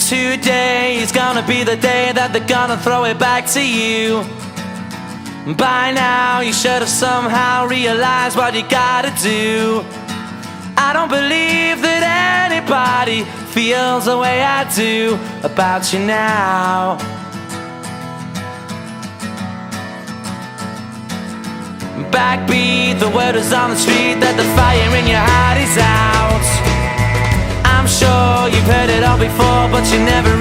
Today is gonna be the day that they're gonna throw it back to you. By now you should have somehow realized what you gotta do. I don't believe that anybody feels the way I do about you now. Backbeat, the word is on the street that the fire in your heart is out. I'm sure you've heard it all before, but you never